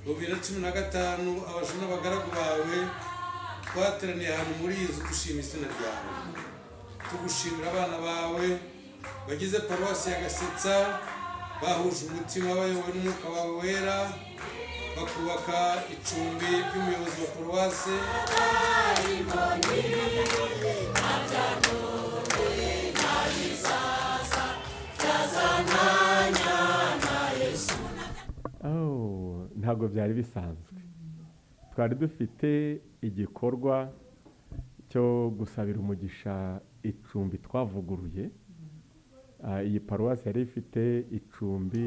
2015 abashona abagaragu bawe twateraniye ahantu muri iyi nzu dushima izina ryawe, tugushimira abana bawe bagize paruwasi ya Gasetsa, bahuje umutima bayobowe n'umwuka wawe wera, bakubaka icumbi ry'umuyobozi wa paruwasi. Ntabwo byari bisanzwe. Twari dufite igikorwa cyo gusabira umugisha icumbi twavuguruye. Iyi paruwasi yari ifite icumbi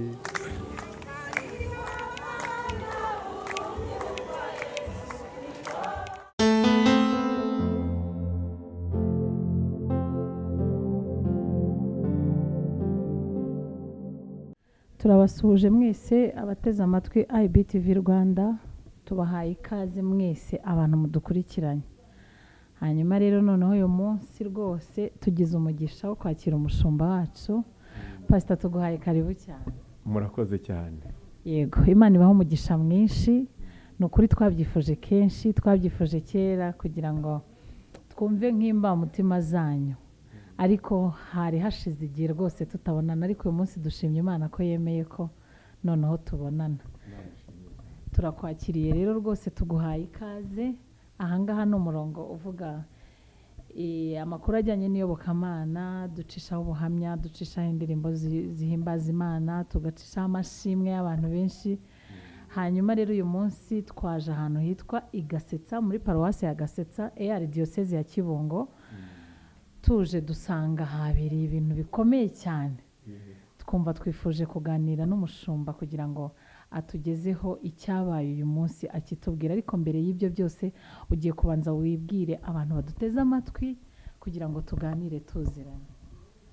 turabasuhuje mwese abateze amatwi IBTV Rwanda, tubahaye ikaze mwese abantu mudukurikiranye. Hanyuma rero noneho uyu munsi rwose tugize umugisha wo kwakira umushumba wacu. Pastor, tuguhaye karibu cyane. Murakoze cyane. Yego, Imana ibaho umugisha mwinshi. Nukuri twabyifuje kenshi, twabyifuje kera kugira ngo twumve nk'imba mutima zanyu. Ariko hari hashize igihe rwose tutabonana, ariko uyu munsi dushimye Imana ko yemeye ko noneho tubonana. Turakwakiriye rero rwose, tuguhaye ikaze. Ahangaha ni umurongo uvuga amakuru ajyanye n'iyobokamana, ducishaho ubuhamya, ducishaho indirimbo zihimbaza Imana, tugacishaho amashimwe y'abantu benshi. Hanyuma rero uyu munsi twaje ahantu hitwa i Gasetsa, muri paruwasi ya Gasetsa, Diyoseze ya Kibungo. Tuje dusanga habereye ibintu bikomeye cyane. Twumva twifuje kuganira n'umushumba kugira ngo atugezeho icyabaye uyu munsi akitubwira. Ariko mbere y'ibyo byose ugiye kubanza wibwire abantu baduteze amatwi kugira ngo tuganire tuziranye.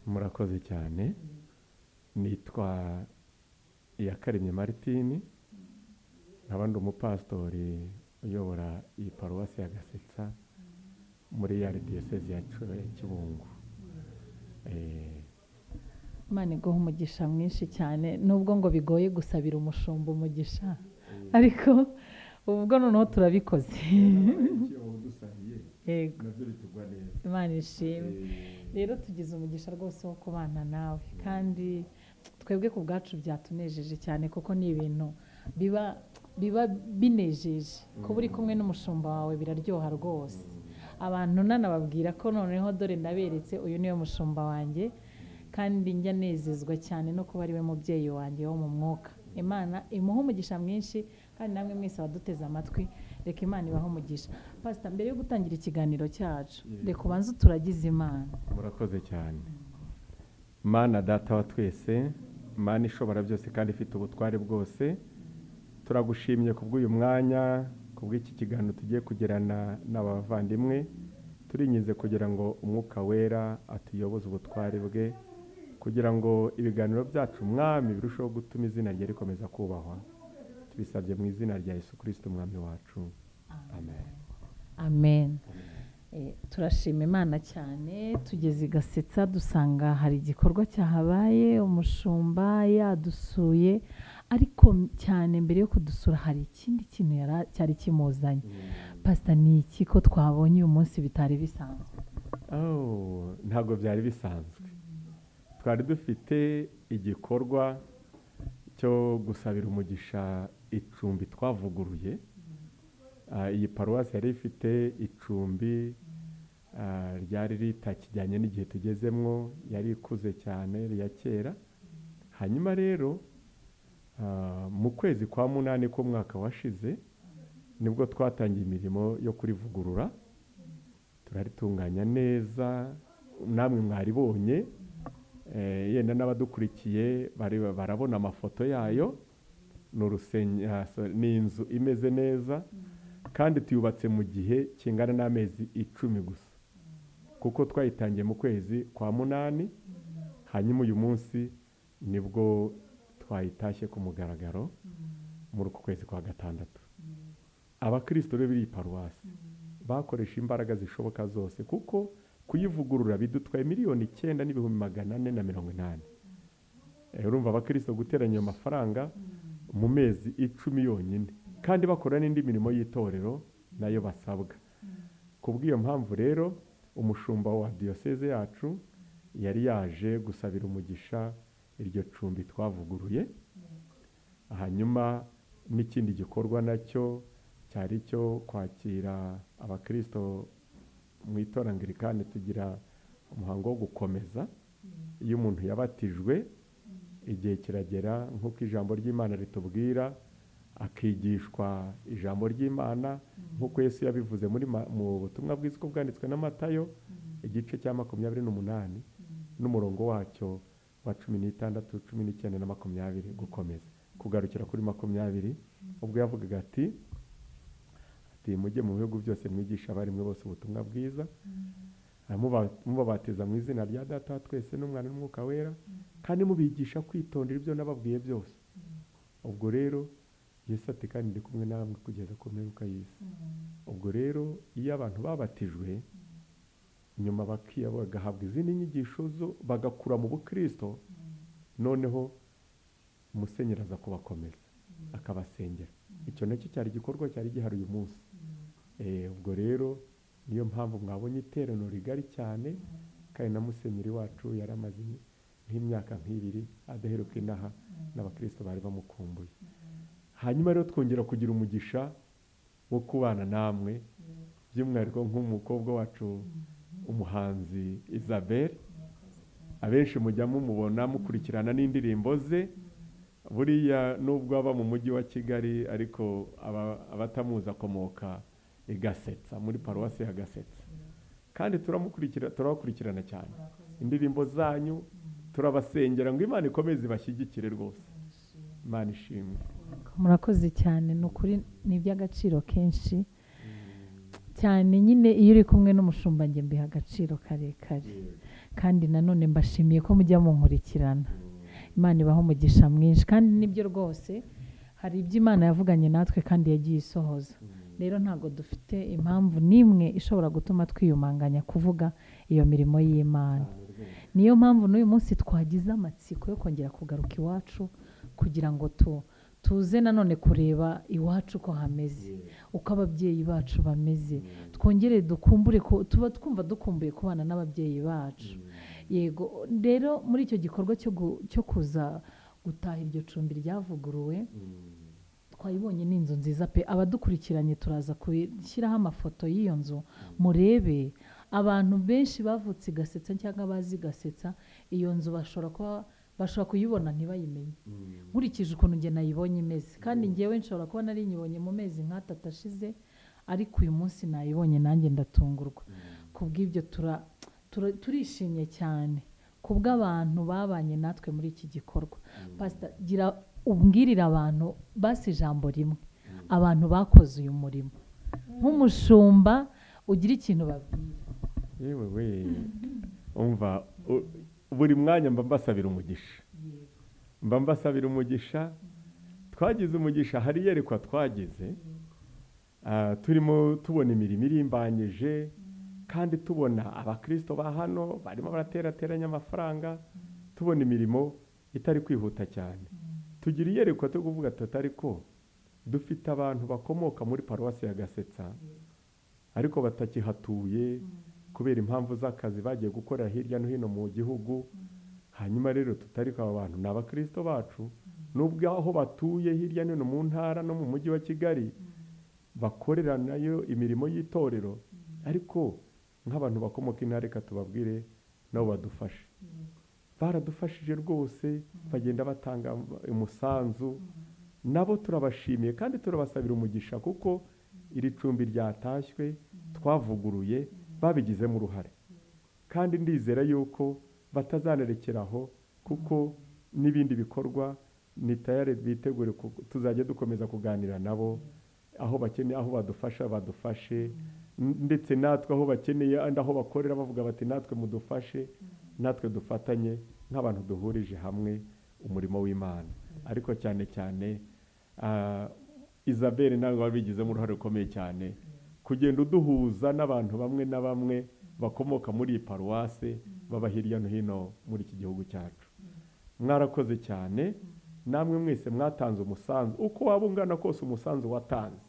Murakoze cyane. Nitwa Iyakaremye Martine, nkabandi umupastori uyobora iyi paruwasi ya Gasetsa muri Diyoseze ya Kibungo. Imana iguha umugisha mwinshi cyane, nubwo ngo bigoye gusabira umushumba umugisha, ariko ubwo noneho turabikoze. Imana ishimwe. Rero tugize umugisha rwose wo kubana nawe, kandi twebwe ku bwacu byatunejeje cyane, kuko ni ibintu biba binejeje kuba uri kumwe n'umushumba wawe, biraryoha rwose. Abantu nanababwira ko noneho dore ndaberetse uyu niwe mushumba wanjye, kandi njya nezezwa cyane no kuba ari we mubyeyi wanjye wo mu mwuka. Imana imuha umugisha mwinshi, kandi namwe mwese abaduteze amatwi, reka Imana ibaho umugisha. Pastor, mbere yo gutangira ikiganiro cyacu, reka ubanze turagize Imana. Murakoze cyane. Mana data wa twese, Mana ishobora byose kandi ifite ubutware bwose, turagushimye kubw'uyu mwanya, kubw'iki kiganiro tugiye kugirana n'abavandimwe. Turinyize kugira ngo umwuka wera atuyoboze ubutware bwe, kugira ngo ibiganiro byacu mwami birusheho gutuma izina rye rikomeza kubahwa. Tubisabye mu izina rya Yesu Kristo umwami wacu. Amen. Amen. Turashima Imana cyane. Tugeze i Gasetsa dusanga hari igikorwa cyahabaye, umushumba yadusuye, ariko cyane mbere yo kudusura hari ikindi kintu cyari kimuzanye. Pastor, ni iki ko twabonye uyu munsi bitari bisanzwe? Ntabwo byari bisanzwe. Twari dufite igikorwa cyo gusabira umugisha icumbi twavuguruye. Iyi paruwasi yari ifite icumbi ryari ritakijyanye n'igihe tugezemwo, yari ikuze cyane ya kera. Hanyuma rero mu kwezi kwa munani k'umwaka washize nibwo twatangiye imirimo yo kurivugurura, turaritunganya neza. Namwe mwaribonye, yenda n'abadukurikiye barabona amafoto yayo. Ni inzu imeze neza, kandi tuyubatse mu gihe kingana n'amezi 10 gusa, kuko twayitangiye mu kwezi kwa munani. Hanyuma uyu munsi nibwo twayitashye ku mugaragaro muri uku kwezi kwa gatandatu. Abakristo b'iri paruwasi bakoresha imbaraga zishoboka zose, kuko kuyivugurura bidutwaye miliyoni 9,480. Urumva abakristo guteranya ayo mafaranga mu mezi 10 yonyine kandi bakora n'indi mirimo y'itorero nayo basabwa. Kubw'iyo mpamvu rero umushumba wa diyoseze yacu yari yaje gusabira umugisha iryo cumbi twavuguruye. Hanyuma n'ikindi gikorwa nacyo cyari cyo kwakira abakristo mu itorero Anglikani. Tugira umuhango wo gukomeza iyo umuntu yabatijwe, igihe kiragera nk'uko ijambo ry'Imana ritubwira, akigishwa ijambo ry'Imana nk'uko Yesu yabivuze mu butumwa bwiza uko bwanditswe na Matayo igice cya 28 n'umurongo wacyo wa 16, 19 na 20, gukomeza kugarukira kuri 20, ubwo yavugaga ati mujye mu bihugu byose mwigisha abarimwe bose ubutumwa bwiza, mubabatiza mu izina rya Data wa twese n'Umwana n'Umwuka wera, kandi mubigisha kwitondera ibyo nababwiye byose. Ubwo rero Yesu ati kandi ndi kumwe namwe kugeza ku mperuka y'isi. Ubwo rero iyo abantu babatijwe nyuma bagahabwa izindi nyigisho zo bagakura mu bukristo, noneho umusenyeri aza kubakomeza akabasengera. Icyo nacyo cyari igikorwa cyari gihari uyu munsi. Ubwo rero niyo mpamvu mwabonye iteraniro rigari cyane, kandi na musenyeri wacu yaramaze nk'imyaka 2 adaheruka inaha, n'abakristo bari bamukumbuye. Hanyuma rero twongera kugira umugisha wo kubana namwe, by'umwihariko nk'umukobwa wacu umuhanzi Isabelle. Abenshi mujya mumubona mukurikirana n'indirimbo ze. Buriya nubwo aba mu mujyi wa Kigali, ariko abatamuzi akomoka i Gasetsa, muri paruwasi ya Gasetsa, kandi turabakurikirana cyane. Indirimbo zanyu turabasengera ngo Imana ikomeze ibashyigikire rwose. Imana ishimwe. Murakoze cyane, ni ukuri ni iby'agaciro kenshi cyane. Nyine iyo uri kumwe n'umushumba njye mbiha agaciro karekare, kandi nanone mbashimiye ko mujya munkurikirana. Imana ibaho umugisha mwinshi, kandi nibyo rwose hari ibyo Imana yavuganye natwe kandi yagiye isohoza. Rero ntabwo dufite impamvu n'imwe ishobora gutuma twiyumanganya kuvuga iyo mirimo y'Imana. Niyo mpamvu n'uyu munsi twagize amatsiko yo kongera kugaruka iwacu, kugira ngo tuze nanone kureba iwacu ko hameze, uko ababyeyi bacu bameze, twongere dukumbure ko tuba twumva dukumbuye kubana n'ababyeyi bacu. Yego, rero muri icyo gikorwa cyo kuza gutaha iryo cumbi ryavuguruwe, twayibonye n'inzu nziza pe. Abadukurikiranye turaza gushyiraho amafoto y'iyo nzu murebe. Abantu benshi bavutse i Gasetsa cyangwa bazi Gasetsa, iyo nzu bashobora kuyibona ntibayimenye, nkurikije ukuntu njye nayibonye imeze. Kandi njyewe nshobora kuba nari nyibonye mu mezi nk'atatu ashize, ariko uyu munsi nayibonye nanjye ndatungurwa. Kubw'ibyo turishimye cyane kubw'abantu babanye natwe muri iki gikorwa. Pastor, gira ubwirira abantu basi ijambo rimwe, abantu bakoze uyu murimo nk'umushumba, ugira ikintu babwira. Yewe umva, buri mwanya mba mbasabira umugisha. Twagize umugisha, hari yerekwa twagize, turimo tubona imirimo irimbanyije, kandi tubona abakristo ba hano barimo baraterateranya amafaranga, tubona imirimo itari kwihuta cyane. Tugira iyerekwa cyo kuvuga tutari ko dufite abantu bakomoka muri paruwasi ya Gasetsa ariko batakihatuye kubera impamvu z'akazi bagiye gukorera hirya no hino mu gihugu. Hanyuma rero tutari ko aba bantu ni abakristo bacu, nubwo aho batuye hirya no hino mu ntara no mu mujyi wa Kigali bakorera nayo imirimo y'itorero, ariko nk'abantu bakomoka intara, reka tubabwire nabo badufashe. Baradufashije rwose, bagenda batanga umusanzu, nabo turabashimiye kandi turabasabira umugisha, kuko iri cumbi ryatashywe twavuguruye babigizemo uruhare, kandi ndizera yuko batazanerekeraho, kuko n'ibindi bikorwa ni tayari bitegure. Tuzajya dukomeza kuganira nabo, aho bakeneye, aho badufashe, ndetse natwe aho bakeneye, andi aho bakorera bavuga bati natwe mudufashe, natwe dufatanye nk'abantu duhurije hamwe umurimo w'Imana. Ariko cyane cyane Isabelle nawe wabigizemo uruhare rukomeye cyane, kugenda uduhuza n'abantu bamwe na bamwe bakomoka muri iyi paruwase baba hirya no hino muri iki gihugu cyacu. Mwarakoze cyane, namwe mwese mwatanze umusanzu uko waba ungana kose umusanzu watanze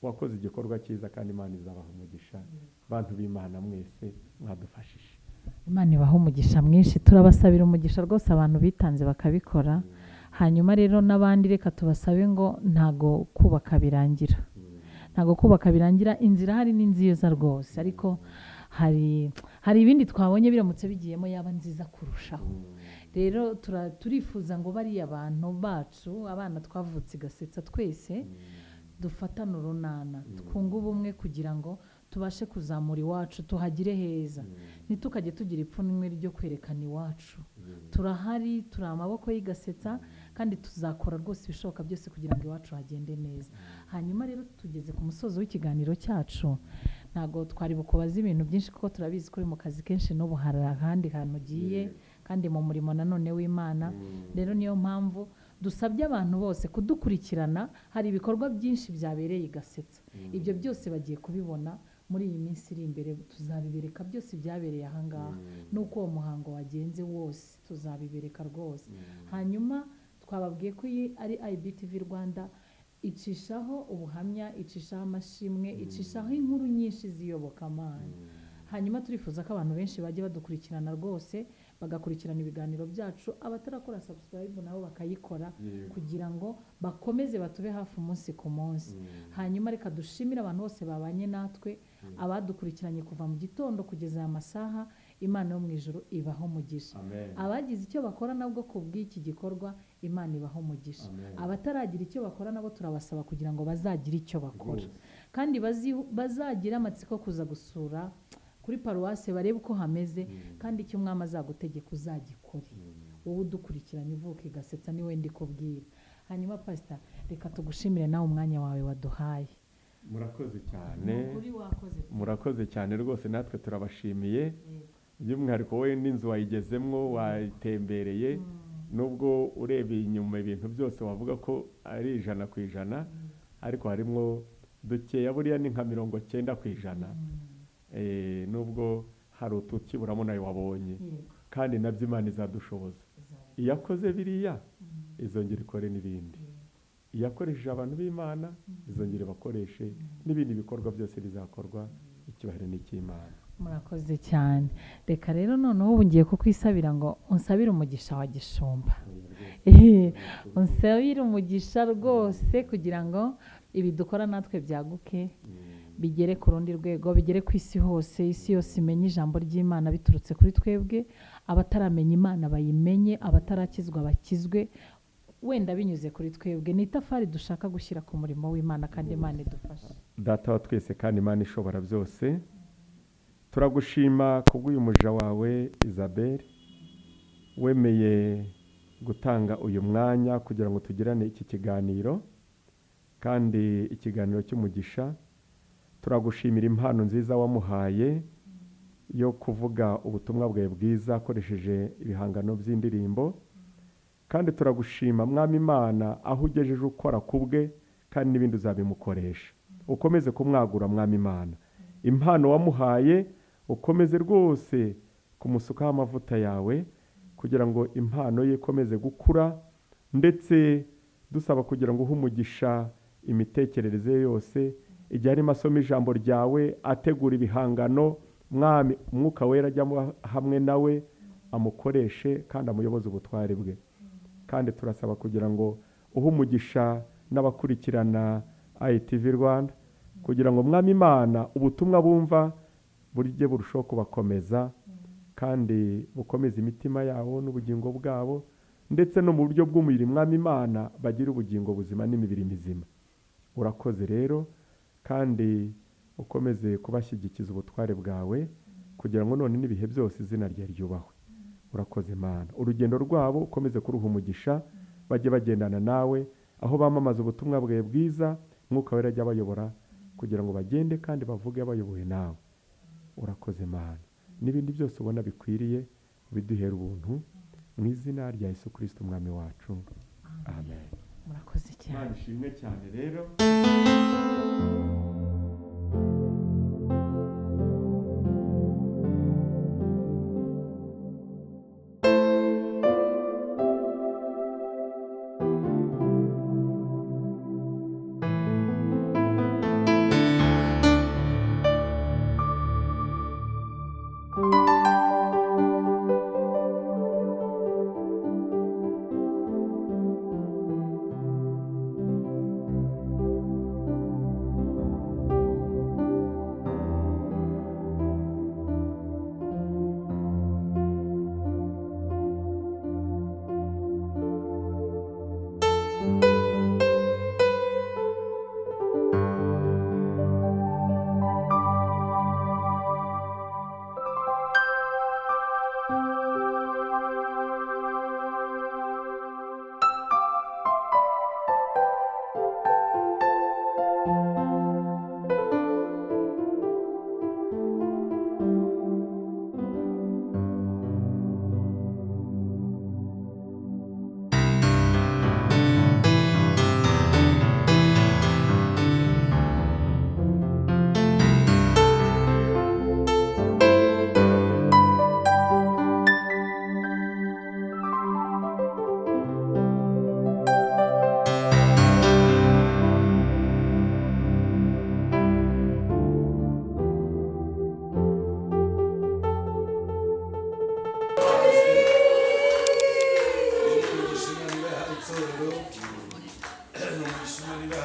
wakoze igikorwa cyiza kandi Imana izabaha umugisha bantu b'Imana mwese mwadufashije. Imana ibaha umugisha mwinshi, turabasabira umugisha rwose abantu bitanze bakabikora. Hanyuma rero n'abandi reka tubasabe ngo ntago kubaka birangira, ntago kubaka birangira, inzira hari ni nziza rwose, ariko hari ibindi twabonye biramutse bigiyemo yaba nziza kurushaho. Rero turifuza ngo bariya bantu bacu, abana twavutse Gasetsa twese dufatane urunana, twunge ubumwe kugira ngo tubashe kuzamura iwacu, tuhagire heza, ntitukajye tugira ipfunwe ryo kwerekana iwacu. Turahari, turi amaboko y'Igasetsa, kandi tuzakora rwose ibishoboka byose kugira ngo iwacu hagende neza. Hanyuma rero tugeze ku musozo w'ikiganiro cyacu, ntago twari bukubaza ibintu byinshi kuko turabizi ko uri mu kazi kenshi n'ubu hari ahandi hantu ugiye kandi mu murimo nanone w'Imana. Rero niyo mpamvu dusabye abantu bose kudukurikirana, hari ibikorwa byinshi byabereye Gasetsa, ibyo byose bagiye kubibona muri iyi minsi iri imbere, tuzabibereka byose byabereye ahangaha, nuko uwo muhango wagenze wose tuzabibereka rwose. Hanyuma twababwiye ko iyi ari IBTV Rwanda, icishaho ubuhamya, icishaho amashimwe, icishaho inkuru nyinshi z'iyobokamana. Hanyuma turifuza ko abantu benshi bajye badukurikirana rwose, bagakurikirana ibiganiro byacu, abatarakora subscribe nabo bakayikora kugira ngo bakomeze batube hafi umunsi ku munsi. Hanyuma reka dushimire abantu bose babanye natwe, abadukurikiranye kuva mu gitondo kugeza aya masaha. Imana yo mu ijuru ibaho umugisha. Abagize icyo bakora nabwo ku bw'iki gikorwa, Imana ibaho umugisha. Abataragira icyo bakora nabo turabasaba kugira ngo bazagire icyo bakora, kandi bazagira amatsiko kuza gusura kuri paruwase barebe uko hameze, kandi icyo umwami azagutegeka uzagikore. Wowe udukurikiranye uvuka Gasetsa niwe ndi kubwira. Hanyuma Pastor, reka tugushimire nawe umwanya wawe waduhaye. Murakoze cyane, murakoze cyane rwose, natwe turabashimiye. By'umwihariko wowe n'inzu wayigezemwo, wayitembereye, nubwo urebeye inyuma ibintu byose wavuga ko ari 100%, ariko harimo dukeya, buriya ni nka 90%. Nubwo hari utukiburamo nayo wabonye, kandi nabyo Imana izadushoboza. Iyakoze biriya izongera ikore n'ibindi, iyakoresheje abantu b'Imana izongera bakoreshe n'ibindi bikorwa byose bizakorwa. Icyubahiro ni cy'Imana. Murakoze cyane. Reka rero noneho ubu ngiye kukwisabira ngo unsabire umugisha wa Gishumba. Unsabire umugisha rwose kugira ngo ibi dukora natwe byaguke, bigere ku rundi rwego, bigere ku isi hose, isi yose imenye ijambo ry'Imana biturutse kuri twebwe, abataramenya Imana bayimenye, abatarakizwa bakizwe, wenda binyuze kuri twebwe. Ni itafari dushaka gushyira ku murimo w'Imana, kandi Imana idufasha. Data wa twese kandi Imana ishobora byose, turagushima kubw'uyu muja wawe Isabelle, wemeye gutanga uyu mwanya kugira ngo tugirane iki kiganiro, kandi ikiganiro cy'umugisha. Turagushimira impano nziza wamuhaye yo kuvuga ubutumwa bwawe bwiza akoresheje ibihangano by'indirimbo, kandi turagushima Mwami Imana aho ugejeje ukora kubwe, kandi n'ibindi uzabimukoresha. Ukomeze kumwagura Mwami Imana, impano wamuhaye ukomeze rwose kumusukaho amavuta yawe, kugira ngo impano ye ikomeze gukura, ndetse dusaba kugira ngo umugisha imitekerereze yose, igihe arimo asoma ijambo ryawe, ategura ibihangano, Mwami Umwuka Wera ajya hamwe nawe, amukoreshe kandi amuyoboze ubutware bwe. Kandi turasaba kugira ngo umugisha n'abakurikirana ITV Rwanda, kugira ngo Mwami Imana ubutumwa bumva burije burushaho kubakomeza, kandi bukomeze imitima yabo n'ubugingo bwabo, ndetse no mu buryo bw'umubiri Mwami Imana bagira ubugingo buzima n'imibiri mizima. Urakoze rero, kandi ukomeze kubashyigikiza ubutware bwawe, kugira ngo none n'ibihe byose izina rye ryubahwe. Urakoze Mana, urugendo rwabo ukomeze kuruha umugisha, bajye bagendana nawe aho bamamaza ubutumwa bwawe bwiza. Mwuka Wera ajya abayobora kugira ngo bagende kandi bavuge bayobowe nawe. Urakoze Mana, n'ibindi byose ubona bikwiriye biduhera ubuntu, mu izina rya Yesu Kristo umwami wacu, amen. Murakoze cyane. Imana ishimwe cyane rero.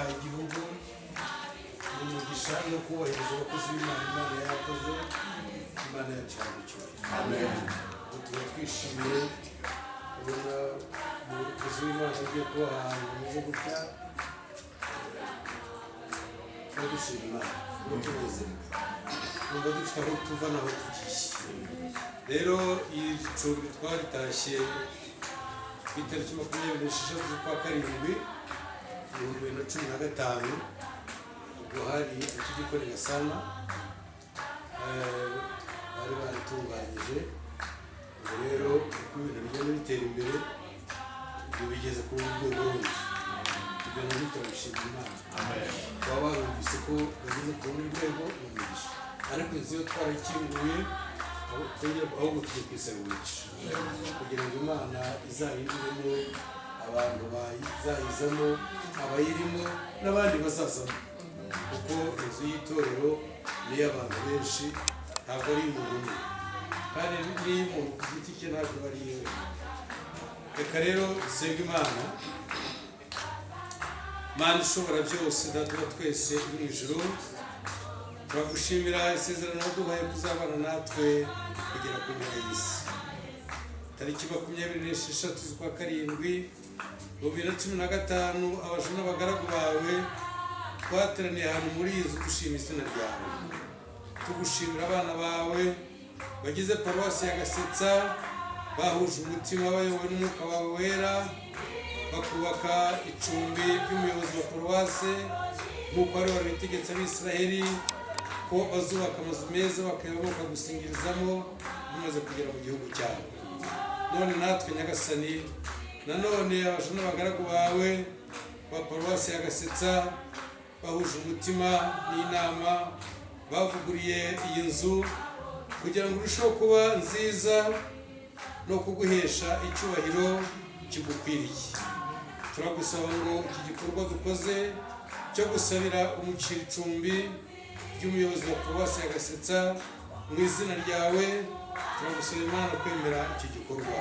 yahaye igihugu umugisha no kubahiriza abakozi b'Imana Imana yakoze. Imana yacu amen. Tuba twishimiye kubona umukozi w'Imana ugiye kuba ahantu hameze gutya. Dushima Imana no tunezerewe, numva dufite aho tuva n'aho tugiye. Rero iri cumbi twaritashye ku itariki 26 z'ukwa karindwi 2015, ubwo hari ikigikoni Gasana bari baritunganyije. Ubwo rero uko ibintu bigenda bitera imbere ibyo bigeze ku rwego rundi, ibyo nabyo turabishimira Imana. Baba barumvise ko bageze ku rundi rwego umugisha, ariko inzu yo twarakinguye ahubwo tujye kwisaba umugisha kugira ngo Imana izayirimo abantu bazayizamo, abayirimo n'abandi bazazamo, kuko inzu y'itorero ni iy'abantu benshi, ntabwo ari umuntu umwe, kandi n'iyo umuntu ku giti cye ntabwo ari iwe. Reka rero dusenge Imana. Mana ishobora byose, Data wa twese uri mu ijuru, turagushimira isezerano waduhaye kuzabana natwe kugera ku mpera y'isi. Tariki 26 z'ukwa karindwi 2015, abaje n'abagaragu bawe twateraniye ahantu muri iyi nzu dushima izina ryawe. Tugushimira abana bawe bagize paruwasi ya Gasetsa, bahuje umutima bayobowe n'umwuka wawe wera, bakubaka icumbi ry'umuyobozi wa paruwase nk'uko wari warabitegetse Abisiraheli ko bazubaka amazu meza bakayabamo bakagusingirizamo bimaze kugera mu gihugu cyabo. None natwe Nyagasani, nanone abaje n'abagaragu bawe ba paruwasi ya Gasetsa bahuje umutima n'inama, bavuguriye iyi nzu kugira ngo urusheho kuba nziza no kuguhesha icyubahiro kigukwiriye. Turagusaba ngo iki gikorwa dukoze cyo gusabira umucira icumbi ry'umuyobozi wa paruwasi ya Gasetsa mu izina ryawe, turagusaba Imana kwemera iki gikorwa.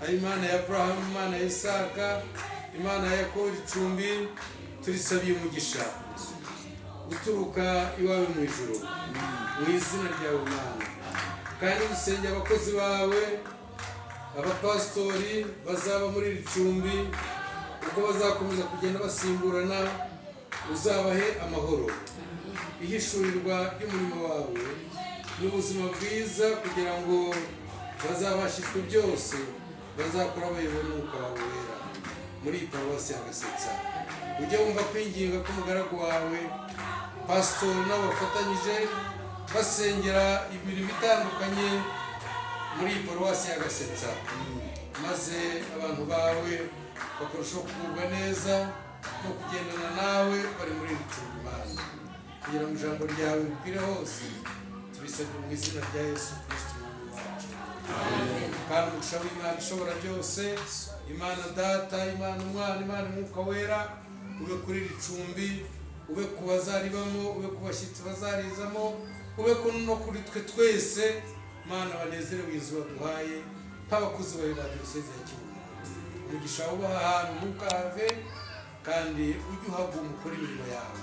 Ari Imana ya Abrahamu, Imana ya Isaka, Imana ya Yakobo, icumbi turisabiye umugisha uturuka iwawe mu ijuru mu izina ryawe Mana. Kandi dusenge abakozi bawe, abapasitori bazaba muri iri cumbi, uko bazakomeza kugenda basimburana, uzabahe amahoro, ihishurirwa ry'umurimo wawe n'ubuzima bwiza, kugira ngo bazabashishwe byose bazakora bayobowe n'umwuka wawe wera muri iyi paruwasi ya Gasetsa. Ujye wumva kwinginga k'umugaragu wawe pasitori n'abafatanyije basengera imirimo itandukanye muri iyi paruwasi ya Gasetsa, maze abantu bawe bakarushaho kugubwa neza no kugendana nawe bari muri iri cumbi Imana, kugira ngo ijambo ryawe rikwire hose. Tubisabye mu izina rya Yesu Kristo umwami wacu. Amen. Kandi umugisha w'Imana ishobora byose, Imana Data, Imana Umwana, Imana Umwuka wera, ube kuri iri cumbi, ube ku bazaribamo, ube ku bashyitsi bazarizamo, ube no kuri twe twese Mana, banezerewe inzu waduhaye nk'abakozi bawe ba diyoseze ya Kibuye. Umugisha ubaha ahantu ntukahave, kandi ujye uhaguma ukora imirimo yawe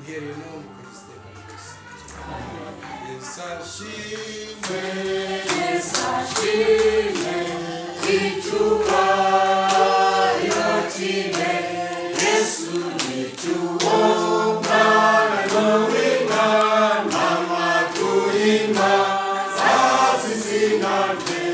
uhereye none ukageza iteka ryose. Yesu ashimwe, Yesu ashimwe, icyubahiro kibe Yesu n'icyubahiro w'Imana amaduhima zazizina rye.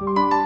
Thank you.